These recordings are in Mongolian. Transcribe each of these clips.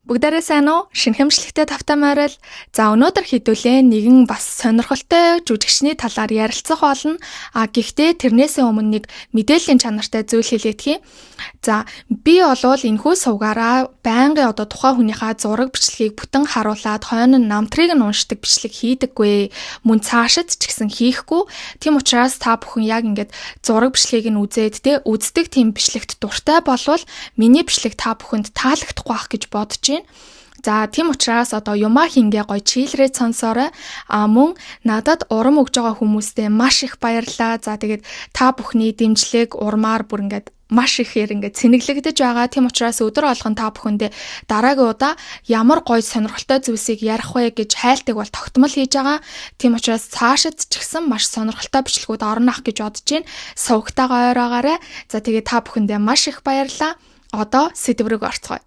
Бүгдээрээ сайн уу? Шинхэмжлэгтэй тавтай морил. За өнөөдөр хэдүүлээ нэгэн бас сонирхолтой жүжигчний талаар ярилцах болно. Гэхдээ тэрнээсээ өмнө нэг мэдээллийн чанартай зүйл хэлээдхий. За би олвол энэхүү сувгаараа байнгын тухайн хүнийхээ зураг бичлэгийг бүтэн харуулад хойно нь намтрыг нь уншдаг бичлэг хийдэггүй. Мөн цаашид ч гэсэн хийхгүй. Тийм учраас та бүхэн яг ингээд зураг бичлэгийг нь үзээд үздэг тийм бичлэгт дуртай болвол миний бичлэг та бүхэнд таалагдахгүй байх гэж бодож байна. За тийм учраас юмаа хингээ гоё чийлрээд сонсоорой. Мөн надад урам өгж байгаа хүмүүстээ маш их баярлалаа. За тэгээд та бүхний дэмжлэг урмаар бүр ингээд маш ихээр ингээд цэнэглэгдэж байгаа. Тийм учраас өдөр болгон та бүхэндээ дараагийн удаа ямар гоё сонирхолтой зүйлсийг ярих вэ гэж хайлтыг бол тогтмол хийж байгаа. Тийм учраас цаашид ч гэсэн маш сонирхолтой бичлэгүүд орно ах гэж бодож байна. Сувгтайгаа ойроогараа. За тэгээд та бүхэндээ маш их баярлалаа. Одоо сэдв рүү орцгоё.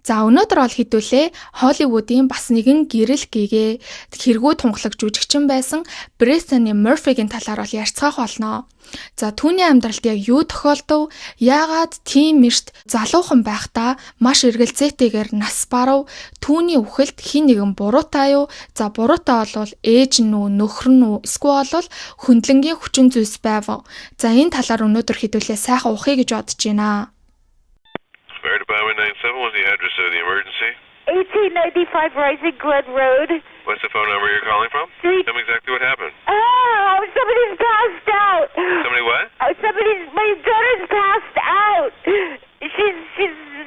За өнөөдөр бол хэдүүлээ Холливуудын бас нэгэн гэрэл гэгээ хэрэггүй тунгалаг жүжигчин байсан Brittany Murphy-гийн талаар бол ярилцах болно. За түүний амьдралд яг юу тохиолдов? Яагаад тийм эрт залуухан байхдаа маш эргэлзээтэйгээр нас барав? Түүний үхэлд хин нэгэн буруутай юу? За буруутай бол ээж нь үү, нөхөр нь үү, эсвэл бол хөндлөнгийн хүчин зүйлс байв. За энэ талаар өнөөдөр хэдүүлээ сайхан ухъя гэж бодож байна. Fire Department 97, what's the address of the emergency? 1895 Rising Glen Road. What's the phone number you're calling from? Tell me exactly what happened. Oh, somebody's passed out. Somebody what? My daughter's passed out.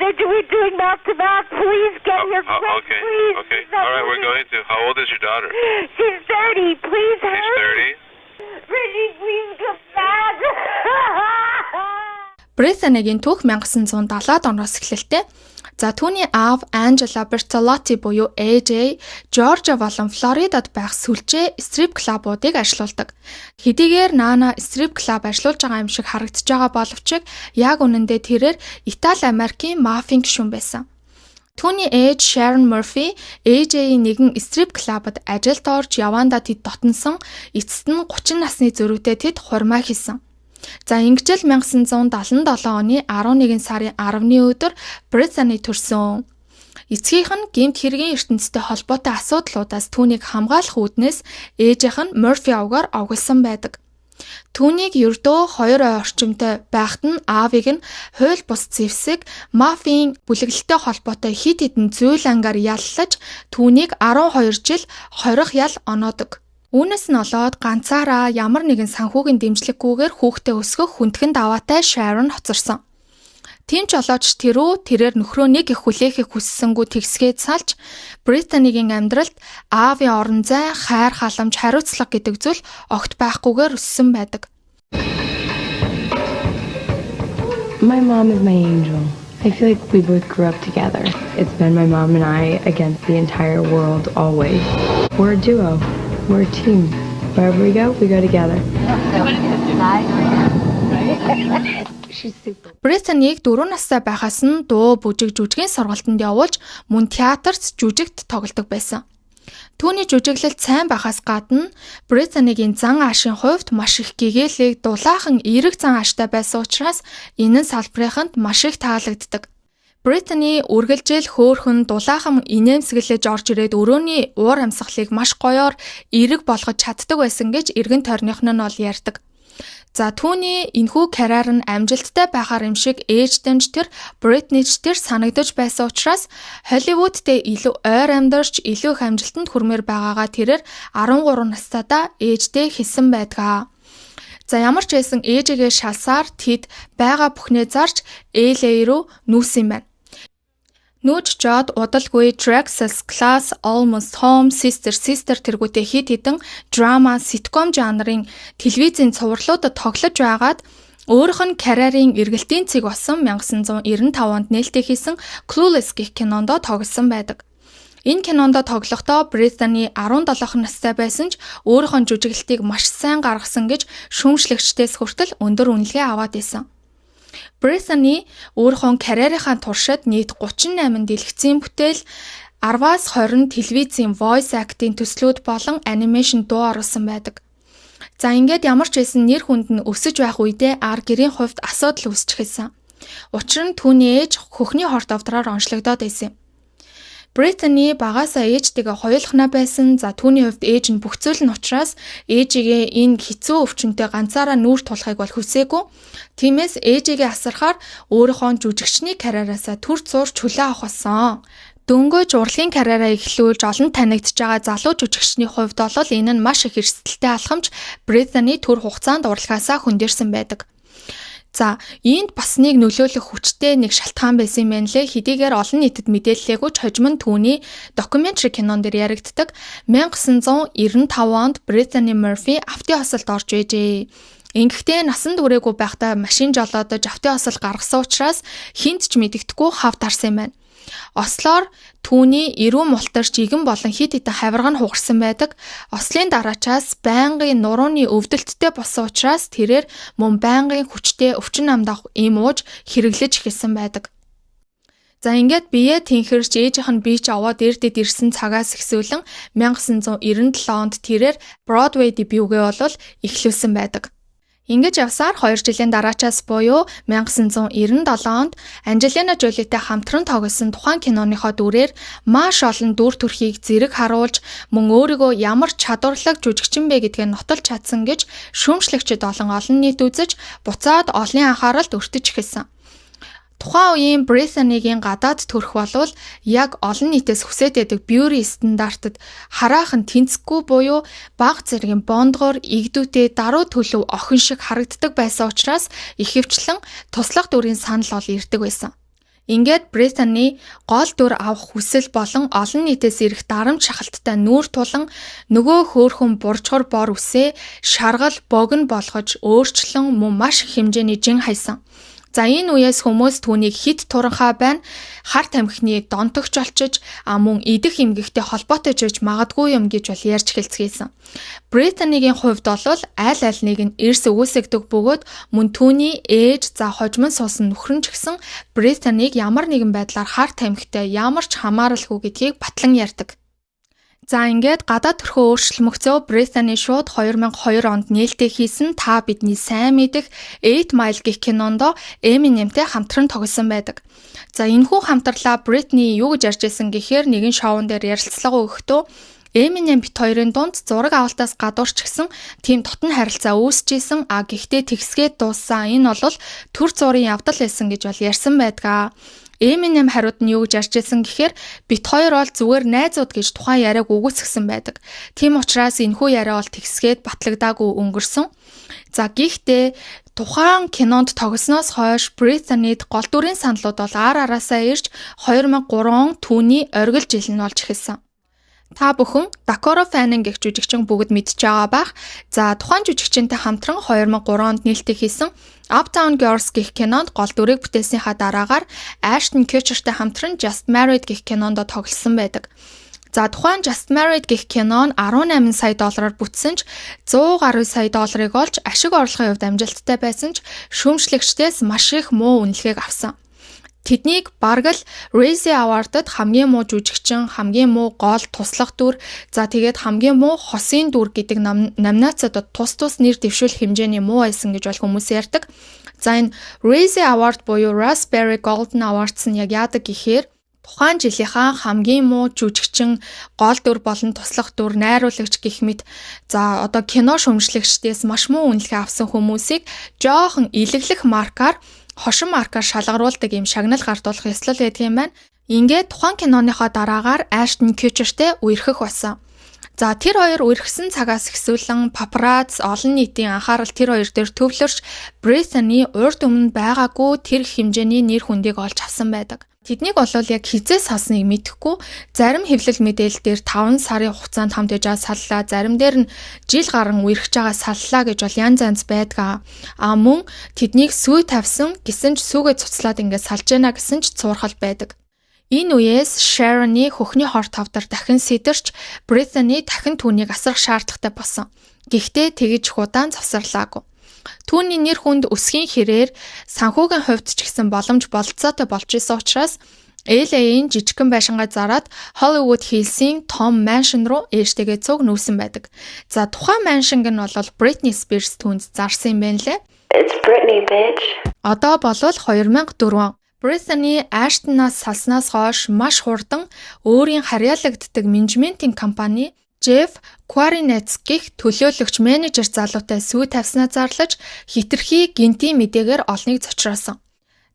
We're doing mouth to mouth. Please get here quick, okay, please. okay. All right, we're going to. How old is your daughter? She's 30. Please hurry. She's 30? Brittany, please come back. Brittany-гийн түүх 1970-ад оноос эхэлтэй. За түүний аав Angela Bertolotti буюу AJ, Georgia болон Флоридад байх сүлжээ стрип клубуудыг ажилуулдаг. Хэдийгээр Nana стрип клуб ажилуулж байгаа юм шиг харагдаж байгаа боловч яг үнэндээ тэрээр Итали Америкийн мафийн гишүүн байсан. Түүний ээж Sharon Murphy AJ-ийн нэгэн стрип клубад ажилд орж явандаа тэд дотносон, эцэст нь 30 насны зөрүүтэй тэд хурмаа хийсэн. За ингэжэл 1977 оны 11 сарын 10-ны өдөр Brittany төрсөн. Эцгийнх нь гэмт хэргийн ертөнцтэй холбоотой асуудлуудаас түүнийг хамгаалах үүднээс ээжийнх нь Murphy авгаар овголсон байдаг. Түүнийг ердөө 2 ой орчимтой байхад нь аавыг нь хууль бус зэвсэг, мафийн бүлэглэлтэй холбоотой хид хідэн зүйл ангаар яллаж түүнийг 12 жил хорих ял оноодог. Үүнээс нь олоод ганцаараа ямар нэгэн санхүүгийн дэмжлэггүйгээр хүүхдээ өсгөх хүндхэн даваатай Sharon хоцорсон. Тийм ч олооч тэрээр нөхрөө нэг их хүлээхийг хүссэнгүү тэгсгээд салж Brittany-гийн амьдралд аавын орон зай, хайр халамж, хариуцлага гэдэг зүйл огт байхгүйгээр өссөн байдаг. My mom is my angel. I feel like we both grew up together. It's been my mom and I against the entire world always. We're a duo. We're a team. Wherever we go together. She's super. Brittany-г 4 настай байхаас нь дуу, бүжиг, жүжигний сургалтанд явуулж мөн театрт жүжигт тоглодог байсан. Түүний жүжиглэлд сайн байхаас гадна Brittany-гийн зан аашийн хувьд маш их гэгээлэг, дулаахан эерэг зан ааштай байсан учраас энэ нь салбарынханд маш их таалагддаг. Brittany үргэлжил хөөхөн дулаахан инээмсэглэж орж ирээд өрөөний уур амьсгалыг маш гоёор эерэг болгож чаддаг байсан гэж эргэн тойрных нь бол ярьдаг. За түүний энэхүү карьер нь амжилттай байхаар юм шиг ээжтэй ч тэр Brittany-ч тэр санагдаж байсан учраас Hollywood-тэй илүү ойр амьдарч илүү их амжилтанд хүрмээр байгаагаа тэрээр 13 настайдаа ээжтэй хэлсэн байдгаа. За ямар ч байсан ээжигээ шалсаар тэд байгаа бүхнээ зарж LA руу нүүсэн байна. Нүүж жоод удалгүй Drexel's Class, Almost Home, Sister тэргүүтэй хит хитэн драма, ситком жанрын телевизийн цувралуудад тоглож байгаад өөрийнх нь карьерийн эргэлтийн цэг болсон 1995 онд нээлттэй хийсэн Clueless гэх кинонд тоглосон байдаг. Энэ кинонд тоглохдоо Brittany 17 настай байсан ч өөрийнх нь жүжиглэлтийг маш сайн гаргасан гэж шүүмжлэгчдээс хүртэл өндөр үнэлгээ аваад байсан. Brittany өөрийнхөө карьерийнхаа туршид нийт 38 дэлгэцийн бүтээл, 10-аас 20 телевизийн voice acting төслүүд болон анимашн дуу оруулсан байдаг. За ингээд ямар ч байсан нэр хүнд нь өсөж байх үедээ гэрийн хувьд асуудал үүсч эхэлсэн. Учир нь түүний ээж хөхний хорт овдроор онцлогдоод байсан юм. Brittany багаасаа ээжтэйгээ хоёулахнаа байсан. За түүний хувьд ээж нь бүх зүйл нь учраас ээжигээ энэ хэцүү өвчнөдөө ганцаараа нүүр тулахыг бол хүсээгүй. Тиймээс ээжигээ асархаар өөрийнхөө жүжигчний карьераасаа төр зур чөлөө авах болсон. Дөнгөж урлагийн карьераа эхлүүлж олон танигдж байгаа залуу жүжигчний хувьд бол энэ нь маш их эрсдэлтэй алхамж Brittany төр хугацаанд урлагаасаа хөндөрсөн байдаг. За, энд бас нэг нөлөөлөх хүчтэй нэг шалтгаан байсан юм байна лээ. Хэдийгээр олон нийтэд мэдээллээгүй ч хожим нь түүний докюментари кинон дээр яригддаг 1995 онд Brittany Murphy автын осолд орж байжээ. Ингэхдээ насан туршаагүй байхдаа машин жолоодож автын осол гаргасан учраас хинт ч мэддэхгүй хав тарсан юм байна. Ослоор түүний эрүүн мултарч игэн болон хит хитэн хавирга нь хугарсан байдаг. Ослын дараачаас байнгын нурууны өвдөлттэй болсон учраас тэрээр мөн байнгын хүчтэй өвчин намдах им ууж хэрэглэж эхэлсэн байдаг. За ингээд бие тэнхэрч ээжийнх нь бие ч аваад эрдэд ирсэн цагаас эхсүүлэн 1997 онд тэрээр Broadway дебютгээ бол эхлүүлсэн байдаг. Ингэж явсаар 2 жилийн дараачаас буюу 1997 онд Angelina Jolieтэй хамтран тоглосон тухайн киноныхоо дүрээр маш олон дүр төрхийг зэрэг харуулж мөн өөрийгөө ямар чадварлаг жүжигчин бэ гэдгээ нотолж чадсан гэж шүүмжлэгчид олон нийт үзэж буцаад олонний анхааралд өртөж эхэлсэн. Тухайн үеийн Brittany-гийн гадаад төрх болвол яг олон нийтээс хүсээд байдаг beauty стандартад хараахан тэнцэхгүй буюу бага зэргийн бондгоор игдүүтэй даруй төлөв охин шиг харагддаг байсан учраас ихэвчлэн туслах дүрийн санал ол ирдэг байсан. Ингээд Brittany гол дүр авах хүсэл болон олон нийтээс ирэх дарамт шахалттай нүүр тулан нөгөө хөөрхөн буржгар бор үсээ шаргал богино болгож өөрчлөн мөн маш их хэмжээний жин хайсан. За энэ үеэс хүмүүс түүнийг хит туранхаа байна, хар тамхины донтогч олчиж, мөн идэх эмгэгтэй холбоотой ч магадгүй юм гэж бол ярьж хэлцгээсэн. Brittany-гийн хувьд бол аль нэг нь эрс өгөөсөгдөг бөгөөд мөн түүний ээж за хожим суусан нөхөр нь ч гэсэн Brittany-г ямар нэгэн байдлаар хар тамхитай ямар ч хамааралгүй гэдгийг батлан ярьдаг. За ингээд гадаад төрхөө өөрчлөлмөгцөө Brittany шууд 2002 онд нээлттэй хийсэн та бидний сайн мэдэх 8 Mile гэх кинонд Eminem-тэй хамтран тоглосон байдаг. За энэхүү хамтарлаа Brittany юу гэж ярьж байсан гэхээр нэгэн шоун дээр ярилцлага өгөхдөө Eminem бит хоёрын дунд зураг авалтаас гадуурч гисэн тийм дотн харилцаа үүсчихсэн. Гэхдээ тэгсгээд дууссан. Энэ бол төр зургийн явдал байсан гэж бол ярьсан байдгаа. Eminem хариуд нь юу гэж ярьжсэн гэхээр бит хоёр бол зүгээр найзууд гэж тухайн яриаг үгүйсгсэн байдаг. Тийм учраас энэхүү яриа бол тэгсгээд батлагдаагүй өнгөрсөн. За гэхдээ тухайн кинонд тогсноос хойш Brittany-д гол дүрийн саналууд бол араасаа ирж 2003 түүний оргил жил нь болж эхэлсэн. Та бүхэн Dakota Fanning гэх жүжигчин бүгд мэдж байгаа бах. За тухайн жүжигчинтэй хамтран 2003 онд нээлттэй хийсэн Uptown Girls гэх кинонд гол дүрийг бүтээснийхаа дараагаар Ashton Kutcherтэй хамтран Just Married гэх кинонд тоглосон байдаг. За тухайн Just Married гэх кино нь 18 сая доллараар бүтсэн ч 100 гаруй сая долларыг олж ашиг орлогын хувьд амжилттай байсан ч шүүмжлэгчдээс маш их муу үнэлгээг авсан. Тэднийг бараг л Razzie Award-д хамгийн муу жүжигчин, хамгийн муу гол туслах дүр, за тэгээд хамгийн муу хосын дүр гэдэг номинациудад тус нэр дэвшүүлэх хэмжээний муу байсан гэж бол хүмүүс ярьдаг. За энэ Razzie Award буюу Raspberry Golden Awards нь яг яадаг гэхээр тухайн жилийнхаа хамгийн муу жүжигчин, гол дүр болон туслах дүр, найруулагч гэх мэт за одоо кино шүүмжлэгчдээс маш муу үнэлгээ авсан хүмүүсийг жоохон илэглэх маркаар хошин маркаар шалгаруулдаг юм шагнал гардуулах ёслол байдаг юм байна. Ингээд тухайн киноныхоо дараагаар Ashton Kutcherтэй үерхэх болсон. За тэр хоёр үерхсэн цагаас эхсүүлэн папарацци олон нийтийн анхаарал тэр хоёр дээр төвлөрч Brittany урд өмнө байгаагүй тэр хэмжээний нэр хүндийг олж авсан байдаг. Тэднийг бол яг хизээс хасныг мэдэхгүй, зарим хэвлэл мэдээлэл дээр 5 сарын хугацаанд хамт яжаа саллаа, зарим дээр нь жил гарan үерхэж байгаа саллаа гэж бол янз байдгаа. Мөн тэднийг сүй тавьсан гэсэн ч сүүгээ цуцлаад ингээд салж яана гэсэн ч цуурхал байдаг. Энэ үеэс Sharon-ы хөхний хор тавдар дахин сэтэрч Brittany дахин түүнийг асрах шаардлагатай болсон. Гэхдээ тэгж удаан завсарлаагүй. Түүний нэр хүнд өсгийн хэрээр санхүүгийн хувьд ч гэсэн боломж болцоотой болж исэн учраас LA-ийн жижигхэн байшингаа зараад Hollywood Hills-ийн Tom Mansion руу ээжтэйгээ цуг нүүсэн байдаг. За тухайн маншинг нь бол Britney Spears түүнд зарсан юм байна лээ. It's Britney, bitch. Одоо болвол 2004 Britney Ashton-аас салснаас хойш маш хурдан өөрийн харьяалагддаг менежментийн компани Jeff Quarinets гэх төлөөлөгч менежер залуутай сүү тавьснаа зарлаж хитрхи гинти мэдээгээр олныг зочроосон.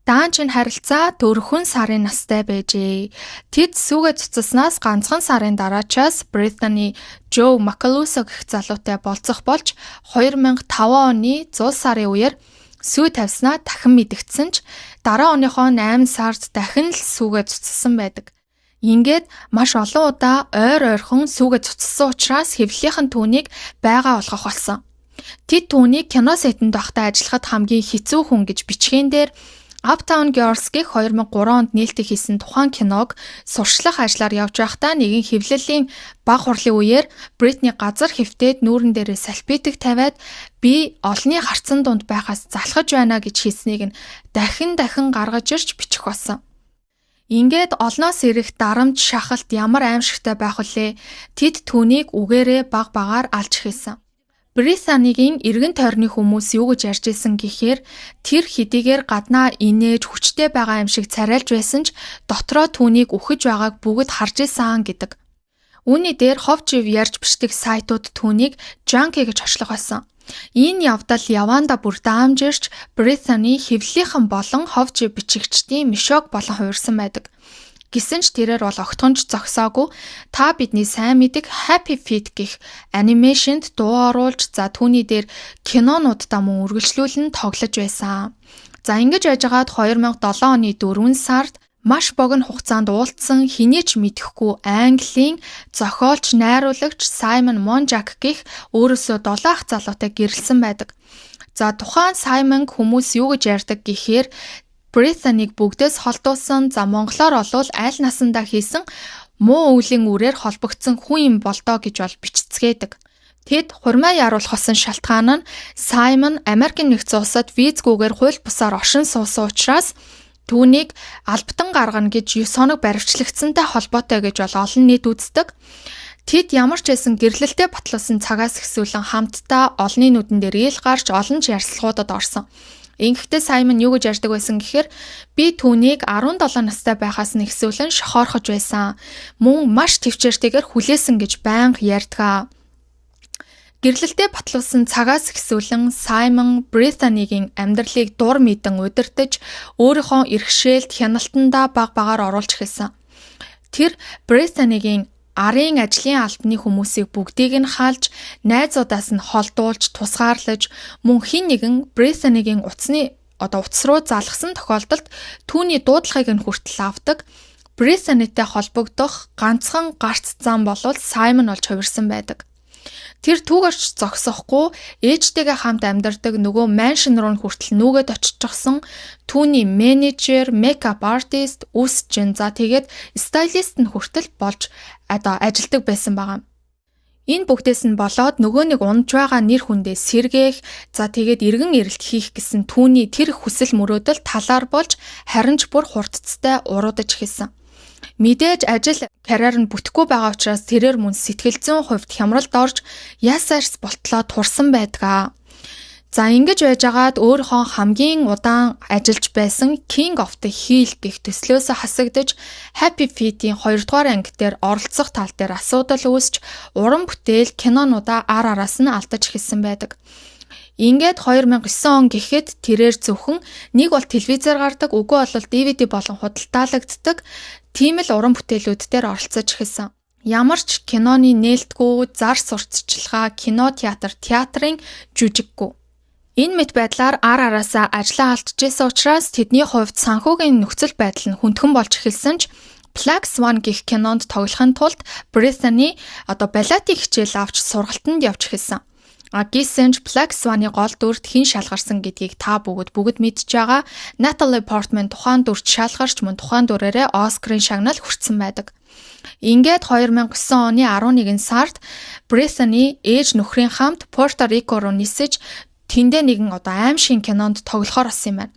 Даанчин харилцаа 4 сарын настай байжээ. Тэд сүүгээ цуцснаас ганцхан сарын дараачаас Britney Joe Macaluso гэх залуутай болцох болж 2005 оны 100 сарын үеэр сүү тавьснаа дахин мэдгдсэн ч дараа оныхоо 8 сард дахин л сүүгээ цуцсан байдаг. Ингээд маш олон удаа ойр ойрхон сүүгээ цуцсан учраас хэвлэлийнхэн түүнийг байгаа болгох болсон. Тэд түүнийг кино сетэнд байхдаа ажиллахад хамгийн хэцүү хүн гэж бичгийн дээр Uptown Girls гэх 2003 онд нээлттэй хийсэн тухайн киног сурчлах ажлаар явж байхдаа нэгэн хэвлэлийн баг хурлын үеэр Britney газар хэвтээд нүүрэн дээрээ салфетик тавиад би олонний харцан дунд байхаас залхаж байна гэж хэлснийг нь дахин гаргаж ирж бичих болсон. Ингээд олноос ирэх дарамт шахалт ямар аимшигтай байх вүлээ. Тэд түүнийг үгээрээ баг багаар алж хийсэн. Britney-гийн эргэн тойрны хүмүүс юу гэж ярьж исэн гэхээр тэр хэдийгээр гаднаа инээж хүчтэй байгаа юм шиг царайлж байсан ч дотроо түүнийг үхэж байгааг бүгд харж исэн гэдэг. Үүний дээр ховжив ярьж бичдэг сайтууд түүнийг junkie гэж очлох байсан. Энэ явдал яваанда бүр даамжирч Britney хэвлэлийнхэн болон ховжив бичигчдийн мишог болон хувирсан байдаг. Гэсэн ч тэрээр бол огтхонч зогсоогүй та бидний сайн мэдэг Happy Feet гэх анимашнд дуу оруулж за түүний дээр кинонуудаа мөн үргэлжлүүлэн тоглож байсан. За ингэж байжгаад 2007 оны 4 сард маш богино хугацаанд уулзсан хинээч мэдэхгүй Английн зохиолч найруулагч Simon Monjack гэх өөрөөсөө 7 ах залуутай гэрэлсэн байдаг. За тухайн Simon хүмүүс юу гэж ярьдаг гэхээр Britney-г бүгдээс холдуулсан за монголоор олвол аль насандаа хийсэн муу өвлийн үрээр холбогдсон хүн юм болдоо гэж бол бичцгээдэг. Тэд хурмаа яруулах болсон шалтгаан нь Simon Америкийн нэгдсэн улсад визгүйгээр хууль бусаар оршин суусан учраас түүнийг албатан гаргана гэж 9 хоног баривчлагдсантай холбоотой гэж бол олон нийт үздэг. Тэд ямар ч байсан гэрлэлтэд батлуулсан цагаас эхсүүлэн хамтдаа олонний нүдэн дээр ил гарч олон ч ярьцлагуудад орсон. Ингэхдээ Simon юу гэж ярьдаг байсан гэхээр би түүнийг 17 настай байхаас нь эхсүүлэн шохоорхож байсан. Мөн маш төвчээртэйгээр хүлээсэн гэж байнга ярьдаг. Гэрлэлтэд батлуулсан цагаас эхсүүлэн Simon Britney-гийн амьдралыг дур мэдэн удирдах өөрийнхөө иргэшээлд хяналтандаа баг багаар оруулж эхэлсэн. Тэр Britney-гийн арын ажлын албаны хүмүүсийг бүгдийг нь хаалж, найзуудаас нь холдуулж, тусгаарлаж, мөн хин нэгэн Britney-гийн утас руу залгсан тохиолдолд түүний дуудлагыг нь хүртэл авдаг. Britney-тэй холбогдох ганцхан гарц зам болвол Simon болж хувирсан байдаг. Тэр түүгээрч зогсохгүй ээжтэйгээ хамт амьдардаг нөгөө маншин руу хүртэл нүгэд очижсэн түүний менежер, мейкап артист, үсчин за тэгээд стайлист нь хүртэл болж ажилдаг байсан байгаа. Энэ бүгдээс нь болоод нөгөө нэг унж байгаа нэр хүндээ сэргээх за тэгээд эргэн ирэлт хийх гэсэн түүний тэр хүсэл мөрөөдөл талаар болж харин ч бүр хурдцтай уруудаж эхэлсэн. Мэдээж ажил карьер нь бүтэхгүй байгаа учраас тэрээр мөн сэтгэл зүйн хувьд хямралд орж ясаарс болтлоо турсан байдаг. За ингэж байжгаад өөрийнхөө хамгийн удаан ажиллаж байсан King of the Hill гэх төслөөсөө хасагдж Happy Feet-ийн 2 дугаар анги дээр оролцох тал дээр асуудал үүсч уран бүтээл кинонуудаа ар араас нь алдаж эхэлсэн байдаг. Ингээд 2009 он гэхэд тэрээр зөвхөн нэг бол телевизээр гардаг, үгүй бол DVD болон худалдаалагддаг тийм л уран бүтээлүүд дээр оролцож эхэлсэн. Ямар ч киноны нээлтгүй, зар сурталчилгаа, кино, театрын жүжиггүй. Энэ мэт байдлаар ар араасаа ажлаа алдчихсан учраас тэдний хувьд санхүүгийн нөхцөл байдал нь хүндхэн болж эхэлсэн ч Black Swan гэх кинонд тоглохын тулд Britney балетын хичээл авч сургалтанд явж эхэлсэн. Гэсэн ч Black Swan-ы гол дүрд хэн шалгарсан гэдгийг та бүгд мэдж байгаа. Natalie Portman тухайн дүрд шалгарч мөн тухайн дүрээрээ Оскарын шагнал хүртсэн байдаг. Ингээд 2009 оны 11 сард Britney ээж нөхрийн хамт Puerto Rico руу нисэж тэндээ нэгэн аим шин кинонд тоглохоор болсон юм байна.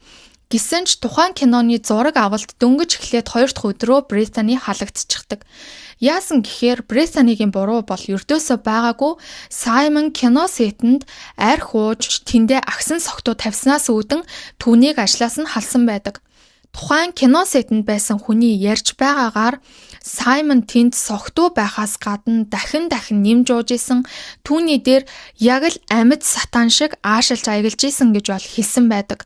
Гэсэн ч тухайн киноны зураг авалт дөнгөж эхлээд 2 дахь өдрөө Британи халагдчихдаг. Яасан гэхээр Британигийн буруу бол ердөөсөө байгаагүй. Саймон кино сетэнд арх ууж тэндээ агсан согтуу тавьснаас үүдэн түүнийг ажлаас нь халсан байдаг. Тухайн кино сетэнд байсан хүний ярьж байгаагаар Саймон тэнд согтуу байхаас гадна дахин нэмж ууж исэн, түүний дээр яг л амьд сатан шиг аашилж аялж исэн гэж бол хэлсэн байдаг.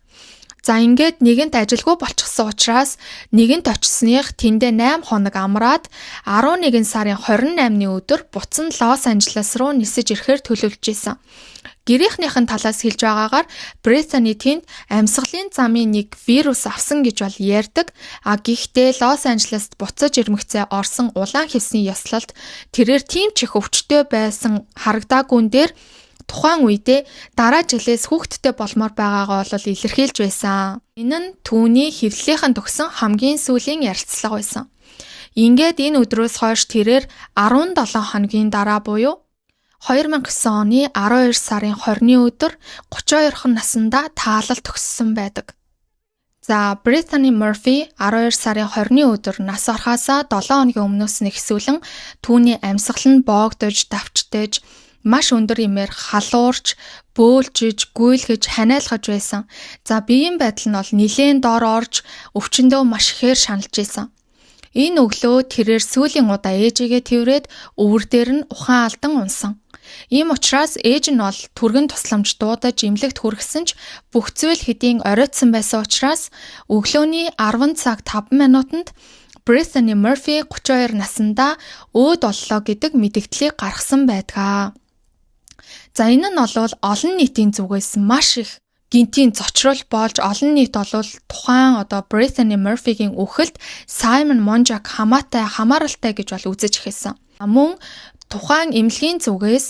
За ингээд нэгэнт ажилгүй болчихсон учраас нэгэнт очисных тэндээ 8 хоног амраад 11 сарын 28-ны өдөр буцан Лос Анжелес руу нисэж ирэхээр төлөвлөж исэн. Гэрийнхнийхэн талаас хэлж байгаагаар Британи тэнд амьсгалын замын нэг вирус авсан гэж бол ярьдаг. Гэхдээ Лос Анжелест буцаж ирмэгцээ орсон улаан хэвсний ёслолд тэрээр тийм ч их өвчтөй байсан харагдаагүй дээр тухайн үедээ дараа жилээс хүүхэдтэй болмоор байгаагаа бол илэрхийлж байсан. Энэ нь түүний хэвлэлийнхэн төгсөн хамгийн сүүлийн ярилцлага байсан. Ингээд энэ өдрөөс хойш тэрээр 17 хоногийн дараа буюу 2009 оны 12 сарын 20-ны өдөр 32 наснда таалал төгссөн байдаг. За Британи Мurphy 12 сарын 20-ны өдөр нас орохоосаа 7 хоногийн өмнөөс нь эхсүүлэн түүний амьсгал нь боогдож, давчдаж, маш өндөр имээр халуурч, бөөлжиж, гүйлгэж, ханиалгаж байсан. За биеийн байдал нь бол нилээн доор орж, өвчнөдөө маш ихээр шаналж байсан. Энэ өглөө тэрээр сүүлийн удаа ээжигээ тэрврээд өвөр дээр нь ухаан алдан унсан. Ийм учраас ээж нь бол түргэн тусламж дуудаж эмнэлэгт хүргэсэн ч бүх зүйл хэдийн оройтсон байсан учраас өглөөний 10 цаг 5 минутанд Британи Мurphy 32 наснда өөд боллоо гэдэг мэдээллийг гаргасан байдаг. За энэ нь бол олон нийтийн зүгээс маш их гинтийн зочрол болж олон нийт бол тухайн Британи Мurphy-гийн үхэлд Саймон Монжак хамааралтай гэж бол үзэж эхэлсэн. Мөн тухайн эмнэлгийн зүгээс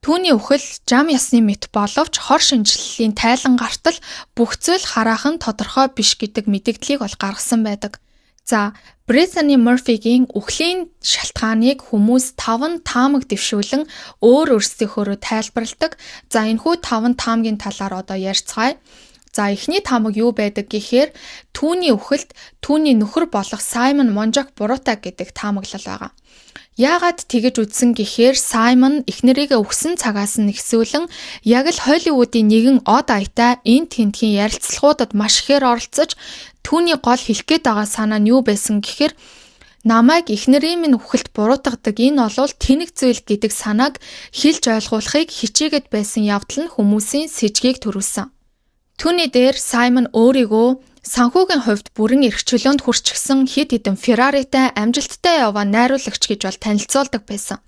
түүний үхэл жам ясны мэт боловч хор шинжиллийн тайлан гартал бүх зүйл хараахан тодорхой биш гэдэг мэдээллийг бол гаргасан байдаг. За Британи Мurphy-гийн үхлийн шалтгааныг хүмүүс 5 таамаг дэвшүүлэн өөрсдийнхөө тайлбарладаг. За энэхүү 5 таамгийн талаар ярьцгаая. За эхний таамаг юу байдаг гэхээр түүний үхэлд түүний нөхөр болох Саймон Монжак буруутай гэдэг таамаглал байгаа. Яагаад тэгэж үздэн гэхээр Саймон эхнэрийгээ өгсөн цагаас нь эхсүүлэн яг л Холливуудын нэгэн од аятай энэ тентхийн ярилцлагуудад маш ихээр оролцож түүний гол хэлэх гээд байгаа санаа нь юу байсан гэхээр намайг эхнэрийн минь үхэлд буруутгадаг энэ олвол тэнэг зүйл гэдэг санааг хэлж ойлгуулахыг хичээгээд байсан явдал нь хүмүүсийн сэжгийг төрүүлсэн. Түүний дээр Саймон өөрийгөө санхүүгийн хувьд бүрэн эрх чөлөөнд хүрчихсэн хэд хэдэн Ферраритай амжилттай яваа найруулагч гэж бол танилцуулдаг байсан.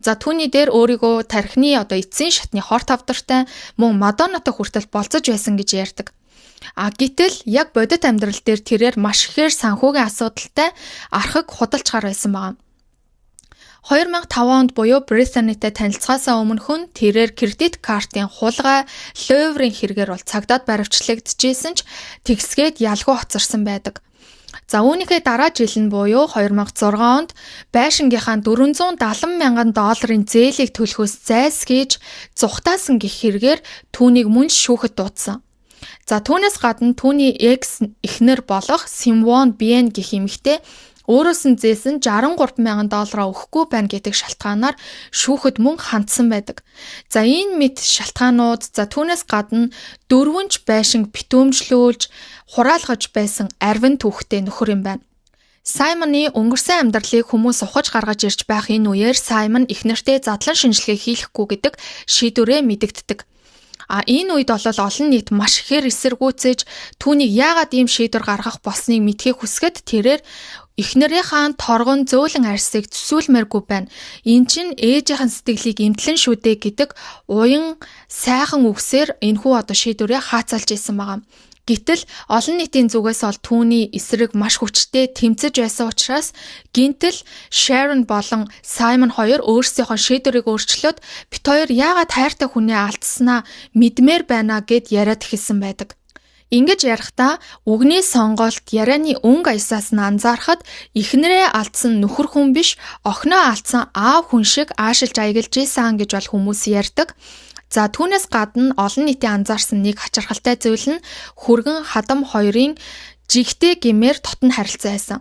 За түүний дээр өөрийгөө тархины эцсийн шатны хорт авдартай мөн Мадоннатай хүртэл болцож байсан гэж ярьдаг. Гэтэл яг бодит амьдрал дээр тэрээр маш ихээр санхүүгийн асуудалтай архаг худалчгаар байсан байна. 2005 онд буюу Британитай танилцахаасаа өмнөхөн тэрээр кредит картын хулгай Луврын хэрэгээр бол цагдаад баривчлагдчихсэн ч тэгсгээд ялгүй хоцорсон байдаг. За үүнийхээ дараа жил нь буюу 2006 онд байшингийнхаа $470 мянган зээлийг төлөхөөс зайлсхийж зүхтаасан гэх хэрэгээр түүнийг мөн шүүхэд дуудсан. За түүнээс гадна түүний экс эхнэр болох Симвон Биен гэх эмэгтэй өөрөөс нь зээсэн $63 мянган өгөхгүй байна гэдэг шалтгаанаар шүүхэд мөн хандсан байдаг. За энэ мэт шалтгаанууд түүнээс гадна 4 байшинг битүүмжлүүлж хураалгаж байсан арвин түүхтэй нөхөр юм байна. Саймоны өнгөрсөн амьдралыг хүмүүс ухаж гаргаж ирж байх энэ үеэр Саймон эхнэртэй задлан шинжилгээ хийхгүй гэдэг шийдвэрээ мэдэгддэг. Энэ үед бол олон нийт маш ихээр эсэргүүцэж түүнийг яагаад ийм шийдвэр гаргах болсныг мэдхийг хүсгэд тэрээр эхнэрийнхээ торгон зөөлөн арьсыг зүсүүлмээргүй байна. Энэ чинь ээжийнхэн сэтгэлийг эмтлэн шүү дээ гэдэг уян сайхан үгсээр энэхүү шийдвэрээ хаацалж исэн байгаа. Гэтэл олон нийтийн зүгээс бол түүний эсрэг маш хүчтэй тэмцэж байсан учраас гинтэл Sharon болон Саймон хоёр өөрсдийнхөө шийдвэрийг өөрчлөөд бит хоёр яагаад хайртай хүнээ алдснаа мэдмээр байна гэд яриад эхэлсэн байдаг. Ингэж ярихдаа үгний сонголт ярианы өнгө аясаас нь анзаарахад эхнэрээ алдсан нөхөр хүн биш охиноо алдсан аав хүн шиг аашилж аягалж ийсэн гэж бол хүмүүс ярьдаг. За түүнээс гадна олон нийтийн анзаарсан нэг хачирхалтай зүйл нь хүргэн хадам хоёрын жигтэй гэмээр дотн харилцаа байсан.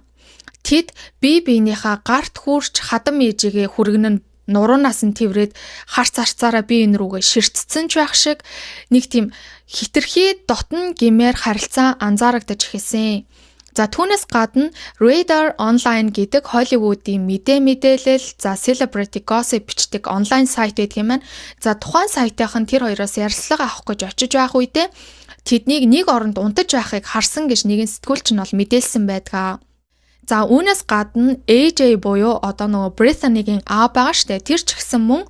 Тэд бие биенийхээ гарт хүрч хадам ээжигээ хүргэн нь нуруунаас нь тэврээд харц арцаараа бие энэ рүүгээ ширтцсэн ч байх шиг нэг тийм хитрхи дотн гэмээр харилцаа анзаарагдаж эхэлсэн. За түүнээс гадна Radar Online гэдэг Hollywood-ийн мэдээлэл, за celebrity gossip бичдэг онлайн сайт байдаг юм байна. За тухайн сайтынхан тэр хоёроос ярилцлага авах гэж очиж байх үедээ тэднийг нэг оронд унтаж байхыг харсан гэж нэгэн сэтгүүлч нь бол мэдээлсэн байдаг. За үүнээс гадна AJ буюу одоо нөгөө Brittany-гийн аав байгаа штэ. Тэр ч гэсэн мөн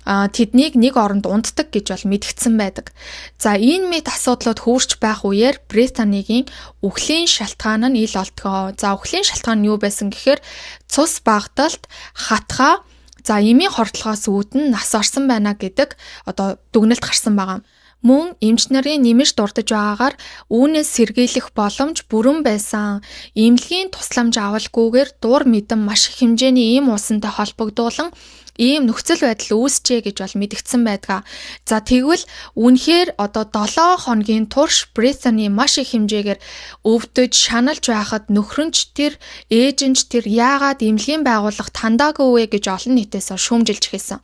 тэднийг нэг оронд унтдаг гэж бол мэдгдсэн байдаг. За энэ мэд асуудлууд хөвөрч байх үеэр Brittany-гийн үхлийн шалтгаан нь ил олдгоо. За үхлийн шалтгаан нь юу байсан гэхээр цус багталт, хатгаа, за эмийн хордлогоос үүдэн нас орсон байна гэдэг одоо дүгнэлт гарсан байгаа. Мөн эмч нарын нэмж дурдж байгаагаар үүнээс сэргийлэх боломж бүрэн байсан. Эмнэлгийн тусламж авалгүйгээр дур мэдэн маш их хэмжээний ийм уусантай холбогдуулан ийм нөхцөл байдал үүсчээ гэж бол мэдгдсэн байдаг. За тэгвэл үнэхээр одоо 7 хоногийн турш Brittany маш их хэмжээгээр өвдөж шаналж байхад нөхрөнч тэр ээжинч тэр яагаад эмнэлгийн байгууллагт хандаагүй вэ гэж олон нийтээс шүүмжилж эхэлсэн.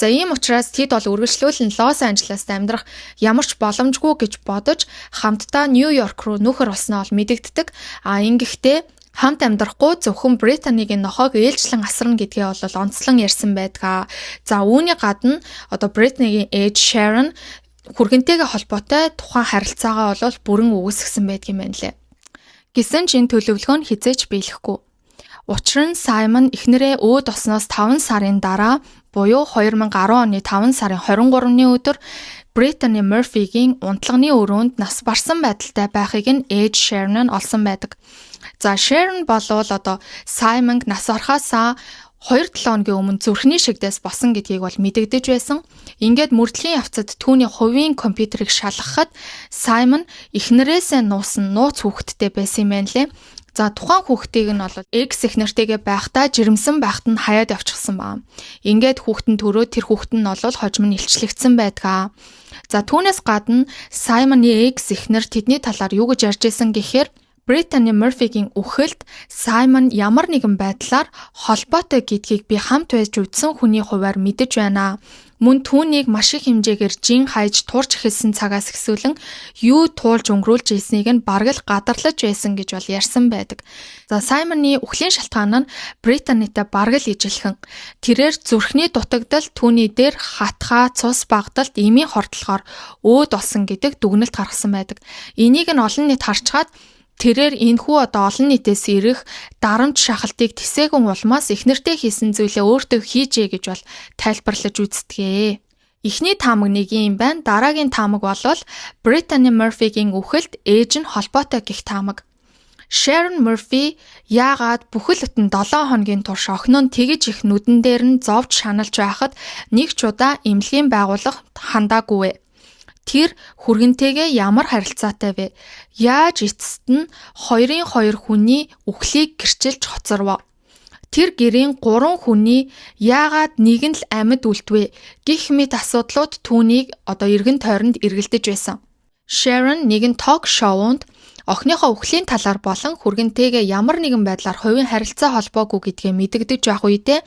За ийм учраас тэд бол үргэлжлүүлэн Лос Анжелест амьдрах ямар ч боломжгүй гэж бодож хамтдаа Нью-Йорк руу нөхөр болсноо бол мэдэгддэг. Ингэхдээ хамт амьдрахгүй зөвхөн Brittany-гийн нохойг ээлжлэн асарна гэдгээ бол онцлон ярьсан байдаг. За үүний гадна одоо Brittany-гийн ээж Sharon хүргэнтэйгээ холбоотой тухайн харилцаагаа бол бүрэн үгүйсгэсэн байдгийн байна лээ. Гэсэн ч энэ төлөвлөгөө нь хизээж биелэхгүй. Учир нь Simon эхнэрээ өөд осноос 5 сарын дараа буюу 2010 оны 5 сарын 23-ны өдөр Brittany Murphy-гийн унтлагын өрөөнд нас барсан байдалтай байхыг нь ээж Sharon нь олсон байдаг. За Sharon болвол одоо Simon нас орохоосаа 2-7 өдрийн өмнө зүрхний шигдээс босон гэдгийг бол мэдэгдэж байсан. Ингээд мөрдлийн явцад түүний хувийн компьютерыг шалгахад Simon эхнэрээсээ нуусан нууц хүүхэдтэй байсан юм байна лээ. За тухайн хүүхдийг нь бол экс эхнэртэйгээ байхдаа жирэмсэн байхад нь хаяад явчихсан байна. Ингээд хүүхдэн төрөө тэр хүүхд нь бол хожим нь илчлэгдсэн байдаг. За түүнээс гадна Simon-ы экс эхнэр тэдний талаар юу гэж ярьж байсан гэхээр Brittany Murphy-гийн үхэлд Simon ямар нэгэн байдлаар холбоотой гэдгийг би хамт байж үзсэн хүний хуваар мэдэж байна. Мөн түүнийг маш их хэмжээгээр жин хайж турч эхэлсэн цагаас эхсүүлэн юу туулж өнгөрүүлж ийснийг нь бараг л гадарлаж байсан гэж бол ярьсан байдаг. За Simon-ы үхлийн шалтгаан нь Brittany-тай бараг л ижилхэн. Тэрээр зүрхний дутагдал түүний дээр хатгаа, цус багталт, эмийн хордлогоор өөд болсон гэдэг дүгнэлт гаргасан байдаг. Энийг нь олон нийт харцгаад тэрээр энэхүү одоо олон нийтээс ирэх дарамт шахалтыг тэсээгэн улмаас эхнэртэй хийсэн зүйлээ өөртөө хийжээ гэж бол тайлбарлаж үзтгээ. Эхний таамаг нэг юм байна. Дараагийн таамаг бол Brittany Murphy-гийн үхэлд ээж нь холбоотой гэх таамаг. Sharon Murphy яагаад бүхэл бүтэн 7 хоногийн турш охин нь тэгж их нүдэн дээр нь зовж шаналж байхад нэг ч удаа эмнэлгийн байгууллага хандаагүй вэ? Тэр хүргэнтэйгээ ямар харилцаатай вэ? Яаж эцэст нь 2 хүний үхлийг гэрчилж хоцорвоо? Тэр гэрийн 3 хүний яагаад нэг нь л амьд үлдвэ гэх мэт асуудлууд түүнийг одоо эргэн тойронд эргэлдэж байсан. Sharon нэгэн ток шоунд охиныхоо үхлийн талаар болон хүргэнтэйгээ ямар нэгэн байдлаар хувийн харилцаа холбоогүй гэдгээ мэдэгдэж байх үедээ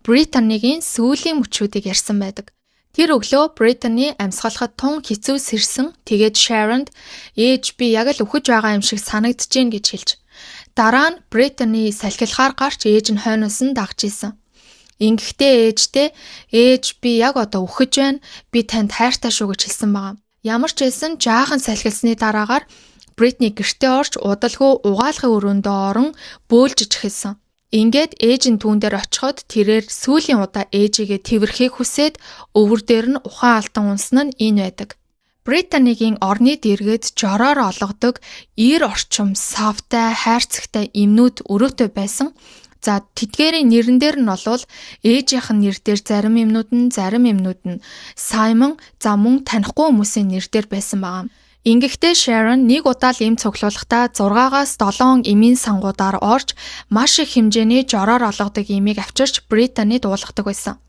Brittany-гийн сүүлийн мөчүүдийг ярьсан байдаг. Тэр өглөө Brittany амьсгалахад тун хэцүү сэрсэн. Тэгээд Sharon-д ээж би яг л үхэж байгаа юм шиг санагдаж байна гэж хэлж. Дараа нь Brittany салхилахаар гарч ээж нь хойноос нь дагж исэн. Ингэхдээ ээж би яг одоо үхэж байна. Би танд хайртай шүү гэж хэлсэн байгаа. Ямар ч байсан жаахан салхилсны дараагаар Brittany гэртээ орж удалгүй угаалгын өрөөндөө орон бөөлж эхэлсэн. Ингээд ээж нь түүн дээр очиход тэрээр сүүлийн удаа ээжигээ тэвэрхийг хүсээд өвөр дээр нь ухаан алтан унсан нь энэ байдаг. Brittany-гийн орны дэргэд жороор олгодог ир орчим савтай хайрцагтай эмнүүд өрөөтэй байсан. За тэдгээрийн нэрэн дээр нь бол ээжийнх нь нэр дээр зарим эмнүүд нь Simon за мөн танихгүй хүмүүсийн нэр дээр байсан байгаа. Ингэхдээ Sharon нэг удаа л эм цуглуулахдаа 6-аас 7 эмийн сангуудаар орж маш их хэмжээний жороор олгодог эмийг авчирч Brittany дуулгадаг байсан.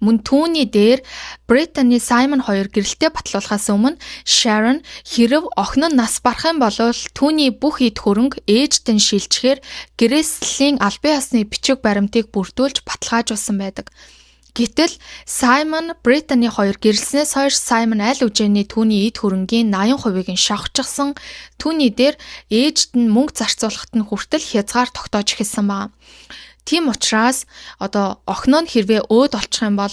Мөн түүний дээр Brittany Simon хоёр гэрэлтэй батлуулахаас өмнө Sharon хэрв охин нь нас барах юм бол түүний бүх эд хөрөнгө ээжтэй нь шилжихээр гэрээслийн албан ёсны бичиг баримтыг бүрдүүлж баталгаажуулсан байдаг. Гэтэл Simon Brittany хоёр гэрэлснээс хойш Simon аль үжээний түүний эд хөрөнгийн 80%-ийг нь шавхчихсан. Түүний дээр ээжд нь мөнгө зарцуулахад нь хүртэл хязгаар тогтоож эхэлсэн байна. Тийм учраас охин нь хэрвээ өөд олчих юм бол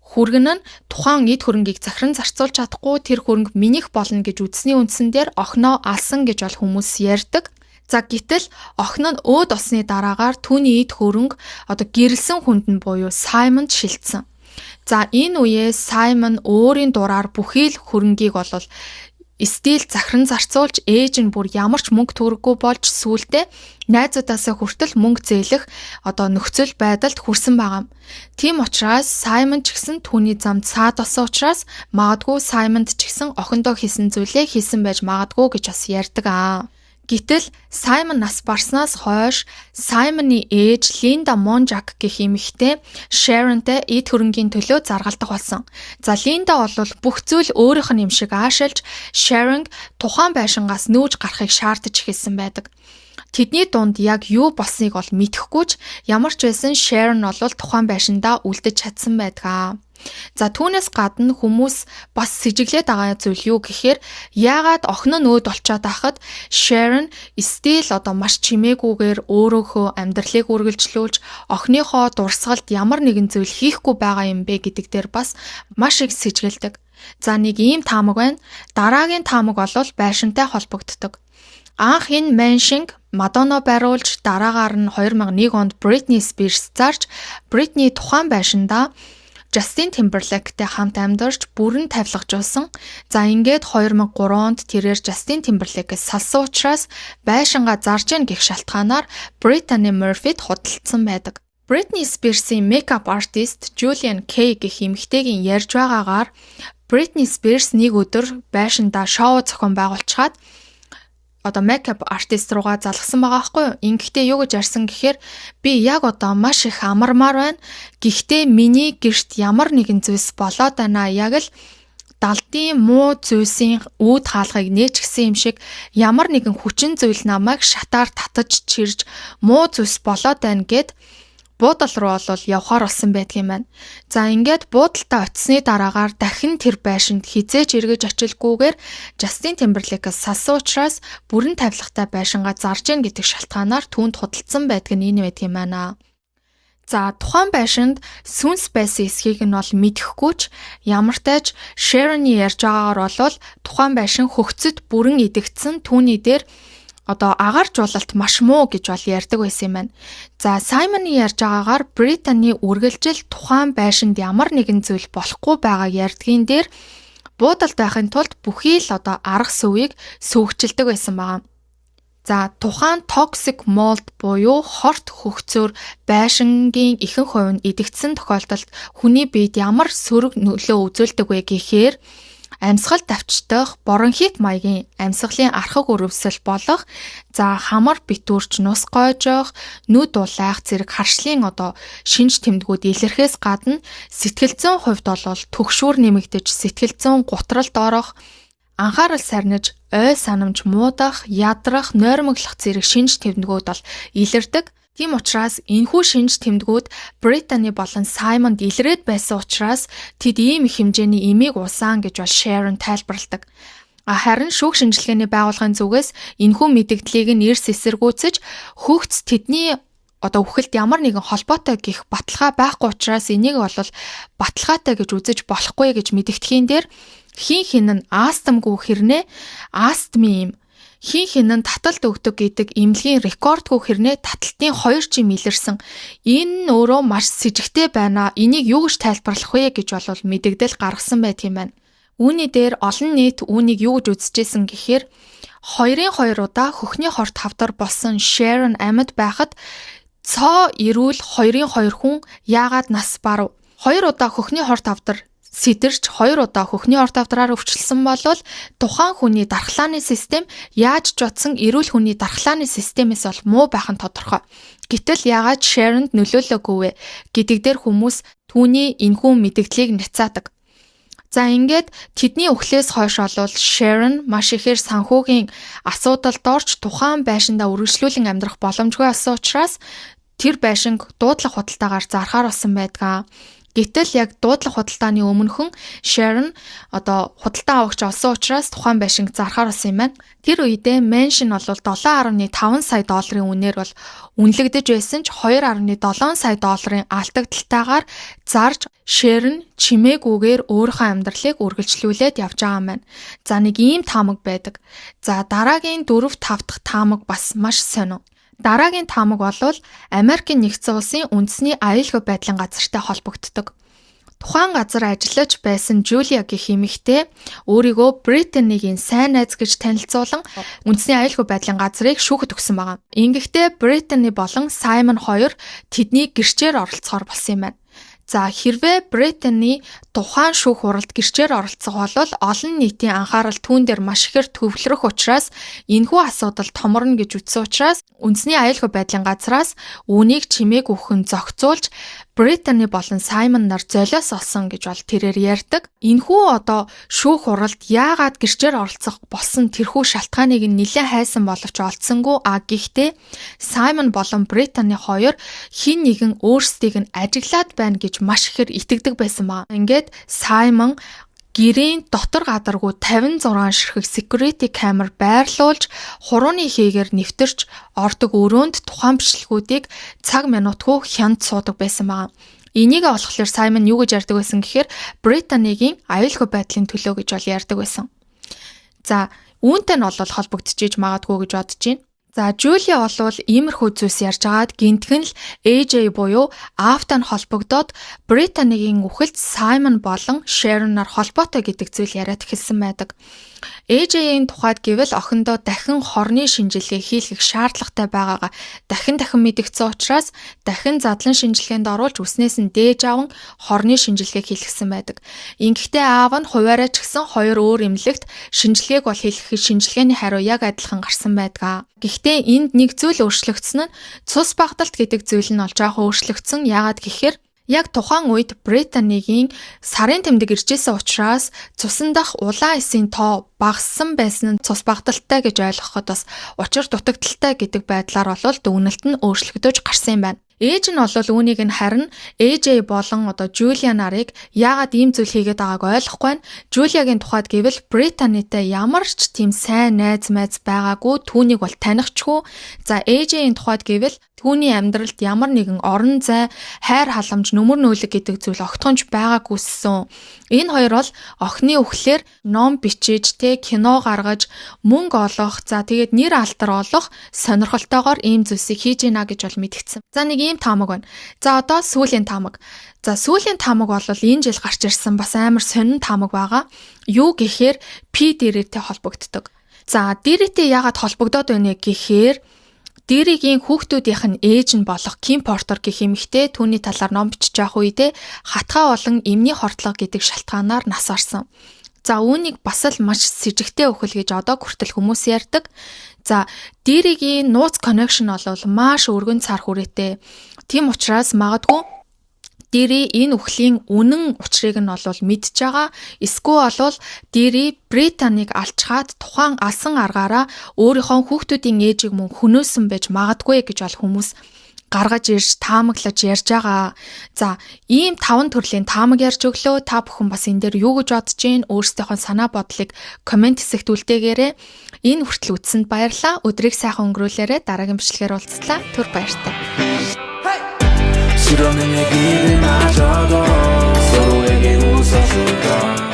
хүргэн нь тухайн эд хөрөнгийг захиран зарцуулж чадахгүй тэр хөрөнгө минийх болно гэж үзсний үндсэн дээр охиноо алсан гэж бол хүмүүс ярьдаг. За гэтэл охин нь өөд осны дараагаар түүний эд хөрөнгө гэрэлсэн хүнд нь буюу Саймонд шилжсэн. За энэ үеэ Саймон өөрийн дураар бүхий л хөрөнгийг бол стил захиран зарцуулж ээж нь бүр ямар ч мөнгө төгрөггүй болж сүүлдээ найзуудаасаа хүртэл мөнгө зээлэх нөхцөл байдалд хүрсэн байгаа. Тийм учраас Саймон ч гэсэн түүний замд саад болсон учраас магадгүй Саймонд ч гэсэн охиндоо хийсэн зүйлээ хийсэн байж магадгүй гэж бас ярьдаг аа. Гэтэл Саймон нас барснаас хойш Саймоны ээж Линда Монжак гэх эмэгтэй Sharonтэй эд хөрөнгийн төлөө заргалдах болсон. За Линда бол бүх зүйл өөрийнх нь юм шиг аашилж Sharon тухайн байшингаас нүүж гарахыг шаардаж эхэлсэн байдаг. Тэдний дунд яг юу болсныг бол мэдэхгүй ч ямар ч байсан Sharon бол тухайн байшиндаа үлдэж чадсан байдаг. За түүнээс гадна хүмүүс бас сэжиглээд байгаа зүйл юу гэхээр яагаад охин нь өөд олчоод байхад Sharon стил маш чимээгүйгээр өөрөөхөө амьдралыг үргэлжлүүлж охиныхоо дурсгалд ямар нэгэн зүйл хийхгүй байгаа юм бэ гэдэг дээр бас маш их сэжгэлдэг. За нэг ийм таамаг байна. Дараагийн таамаг бол байшинтай холбогддог. Анх энэ меншинг Мадонна бариулж дараагаар нь 2001 онд Britney Spears зарж Britney тухайн байшиндаа Justin Timberlakeтэй хамт амьдарч бүрэн тавилгажуулсан. За ингээд 2003 онд тэрээр Justin Timberlake-с салсан учраас байшингаа зарж яах гэх шалтгаанаар Brittany Murphy-д худалдсан байдаг. Britney Spears-ийн makeup artist Julian Kay гэх эмэгтэйгийн ярьж байгаагаар Britney Spears нэг өдөр байшиндаа шоу зохион байгуулчихад makeup artist руугаа залгсан байгаа байхгүй юу? Ингэхдээ юу гэж ярьсан гэхээр би яг маш их амармаар байна. Гэхдээ миний гэрт ямар нэгэн зүйлс болоод байна. Яг л далдын муу зүйлсийн үүд хаалгыг нээчихсэн юм шиг ямар нэгэн хүчин зүйл намайг шатаар татаж чирж муу зүйлс болоод байна гэд буудал руу явхаар болсон байдгийм байна. За ингээд буудалтаа очисны дараагаар дахин тэр байшинд хизээч эргэж очилгүйгээр Justin Timberlake-с салсан учраас бүрэн тавилгатай байшингаа зарж гин гэдэг шалтгаанаар түүнд худалдсан байдаг нь энэ байдгийм байна. За тухайн байшинд сүнс байсан эсхийг нь бол мэдэхгүй ч ямар тач Sharon-ы ярьж байгаагаар бол тухайн байшин хөгцөд бүрэн идэгдсэн түүний дээр агаар жуулалт маш муу гэж бол ярьдаг байсан юм байна. За Simon-ы ярьж байгаагаар Brittany үргэлжил тухайн байшинд ямар нэгэн зүйл болохгүй байгааг ярьдгийн дээр буудалд байхын тулд бүхий л арга сүвийг сүүгчилдэг байсан байгаа. За тухайн toxic mold буюу хорт хөгцөөр байшингийн ихэнх хувь нь идэгдсэн тохиолдолд хүний биед ямар сөрөг нөлөө үзүүлдэг вэ гэхээр амьсгал давчдах, бронхит маягийн амьсгалын архаг өрөвсөл болох, за хамар битүүрч нус гойжох, нүд улайх зэрэг харшлын шинж тэмдгүүд илэрхээс гадна сэтгэл зүйн хувьд бол түгшүүр нэмэгдэж сэтгэл зүйн гутралд орох, анхаарал сарниж, ой санамж муудах, ядрах, нойрмоглох зэрэг шинж тэмдгүүд бол илэрдэг. Тийм учраас энэхүү шинж тэмдгүүд Brittany болон Simon илрээд байсан учраас тэд ийм их хэмжээний эмийг уусан гэж бол Sharon тайлбарладаг. Харин шүүх шинжилгээний байгууллагын зүгээс энэхүү мэдэгдлийг нь эрс эсэргүүцэж хөгц тэдний үхэлд ямар нэгэн холбоотой гэх баталгаа байхгүй учраас энийг бол баталгаатай гэж үзэж болохгүй гэж мэдэгдэхийн дээр хин нь астмгүй хэрнээ астми юм хин нь таталт өгдөг гэдэг эмнэлгийн рекордгүй хэрнээ таталтын 2 жим илэрсэн. Энэ нь өөрөө маш сэжигтэй байна. Энийг юу гэж тайлбарлах вэ гэж бол мэдэгдэл гаргасан байдаг юм байна. Үүний дээр олон нийт үүнийг юу гэж үзэжсэн гэхээр 2 удаа хөхний хорт хавдар болсон Sharon амьд байхад цоо ирүүл 2 хүн яагаад нас барв? 2 удаа хөхний хорт хавдар сэтэрч 2 удаа хөхний орд авдраар өвчлсөн болвол тухайн хүний дархлааны систем яаж ч утсан эрүүл хүний дархлааны системээс бол муу байх нь тодорхой. Гэтэл яагаад Sharon-д нөлөөлөөгүй вэ гэдэг дээр хүмүүс түүний энэхүү мэдгдлийг няцаадаг. За ингээд тэдний өхлөөс хойш олвол Sharon маш ихээр санхүүгийн асуудалд орж тухайн байшиндаа үргэлжлүүлэн амьдрах боломжгүй болсон учраас тэр байшинг дуудлага худалдаагаар зархаар болсон байдаг. Гэтэл яг дуудлага худалдааны өмнөхөн Sharon худалдаа авагч олсон учраас тухайн байшинг зархаар болсон юм байна. Тэр үедээ Mansion бол 7.5 сая долларын үнээр бол үнэлэгдэж байсан ч 2.7 сая долларын алдагдaltaгаар зарж Sharon чимээгүйгээр өөрийнхөө амьдралыг үргэлжлүүлээд явж байгаа юм байна. За нэг ийм таамаг байдаг. За дараагийн 4-5 дахь таамаг бас маш сонин. Дараагийн таамаг бол Америкийн нэгдсэн улсын үндэсний аюулгүй байдлын газартай холбогддог. Тухайн газар ажиллаж байсан Julia гэх эмэгтэй өөрийгөө Brittany-гийн сайн найз гэж танилцуулан үндэсний аюулгүй байдлын газрыг шүүхэд өгсөн байгаа. Ингэхдээ Brittany болон Simon хоёр тэдний гэрчээр оролцохоор болсон юм байна. За хэрвээ Brittany тухайн шүүх хуралд гэрчээр оролцох бол олон нийтийн анхаарал түүн дээр маш ихээр төвлөрөх учраас энэхүү асуудал томорно гэж үзсэн учраас үндэсний аюулгүй байдлын газраас үүнийг чимээг өгөхөн зохицуулж Brittany болон Simon нар золиос олсон гэж бол тэрээр ярьдаг. Энэхүү шүүх хуралд яагаад гэрчээр оролцох болсон тэрхүү шалтгааныг нэлээд хайсан боловч олдсонгүй. Гэхдээ Simon болон Brittany хоёр хин нэгэн өөрсдийг нь ажиглаад байна гэж маш ихээр итгэдэг байсан ба. Ингээд Simon гэрийн дотор гадаргүй 56 ширхэг security camera байрлуулж хурууны хийгээр нэвтэрч ордог өрөөнд тухайн бичлэгүүдийг цаг минутгүй хянд суудаг байсан байна. Энийг олохлоор Simon юу гэж ярьдаг байсан гэхээр Brittany-гийн аюулгүй байдлын төлөө гэж бол ярьдаг байсан. За үүнтэй нь бол холбогдчихж магадгүй гэж бодож байна. За Julia бол иймэрхүү зүйлс ярьж агаад гинтхэн л AJ буюу Aftan холбогдоод Brittany-гийн үхэлд Simon болон Sharon-аар холбоотой гэдэг зүйл яриад эхэлсэн байдаг. AJ-ийн тухайд гэвэл охиндоо дахин хорны шинжилгээ хийх шаардлагатай байгаагаа дахин мэдгдсэн учраас дахин задлан шинжилгээнд оруулж үснээс нь дээж аван хорны шинжилгээ хийлгэсэн байдаг. Ингэхдээ аав нь хуваараа ч гэсэн хоёр өөр эмнэлэгт шинжилгээг бол хийлгэхэд шинжилгээний хариу яг адилхан гарсан байдаг. Гэхдээ энд нэг зүйл өөрчлөгдсөн нь цус багталт гэдэг зүйл нь бол жоохон өөрчлөгдсөн. Яагаад гэхээр яг тухайн үед Brittany-гийн сарын тэмдэг иржсэн учраас цусан дах улаан эсийн тоо багассан байсан нь цус багталтай гэж ойлгоход бас учир дутагдaltaй гэдэг байдлаар бол дүгнэлт нь өөрчлөгдөж гарсан юм байна. Ээж нь бол үүнийг нь харин AJ болон Julia нарыг яагаад ийм зүйл хийгээд байгааг ойлгохгүй байна. Julia-гийн тухайд гэвэл Brittany-тай ямар ч тийм сайн найз байгаагүй, түүнийг бол танихгүй. За AJ-ийн тухайд гэвэл түүний амьдралд ямар нэгэн орон зай, хайр халамж, нүмер нүүлэг гэдэг зүйл огтхонч байгаагүйсэн. Энэ хоёр бол охины үхлээр ном бичиж, кино гаргаж, мөнгө олох, за тэгээд нэр алтар олох сонирхолтойгоор ийм зүйлсийг хийж ийна гэж бол мэдгдсэн. За нэг ийм таамаг байна. За одоо сүүлийн таамаг. За сүүлийн таамаг бол энэ жил гарч ирсэн бас амар сонин таамаг байгаа. Юу гэхээр P дээрээтэй холбогддог. За дээрээтэй яагаад холбогдоод байна гэхээр Дэрийн хүүхдүүдийнх нь ээж нь болох Kim Porter гэх эмэгтэй түүний талаар ном бичиж явах үедээ хатгаа болон эмний хортлого гэдэг шалтгаанаар нас барсан. За үүнийг бас л маш сэжигтэй өхөл гэж одоо хүртэл хүмүүс ярьдаг. За Дэрийн нууц connection бол маш өргөн цар хүрээтэй. Тийм учраас магадгүй Дэри энэ үхлийн үнэн учрыг нь бол мэдж байгаа. Эсвэл бол Дэри Британиг алчгаад тухайн алсан аргаараа өөрийнхөө хүүхдүүдийн ээжийг мөн хөнөөсөн байж магадгүй гэж бол хүмүүс гаргаж ирж таамаглаж ярьж байгаа. За ийм 5 төрлийн таамаг ярьж өглөө. Та бүхэн бас энэ дээр юу гэж бодож байна? Өөрсдийнхөө санаа бодлыг комент хэсэгт үлдээгээрэй. Энэ хүртэл үзсэнд баярлалаа. Өдрийг сайхан өнгөрүүлээрэй. Дараагийн бичлэгээр уулзлаа. Түр баяртай. 싫어하는 얘기를 마저도 서로에게 웃어줄까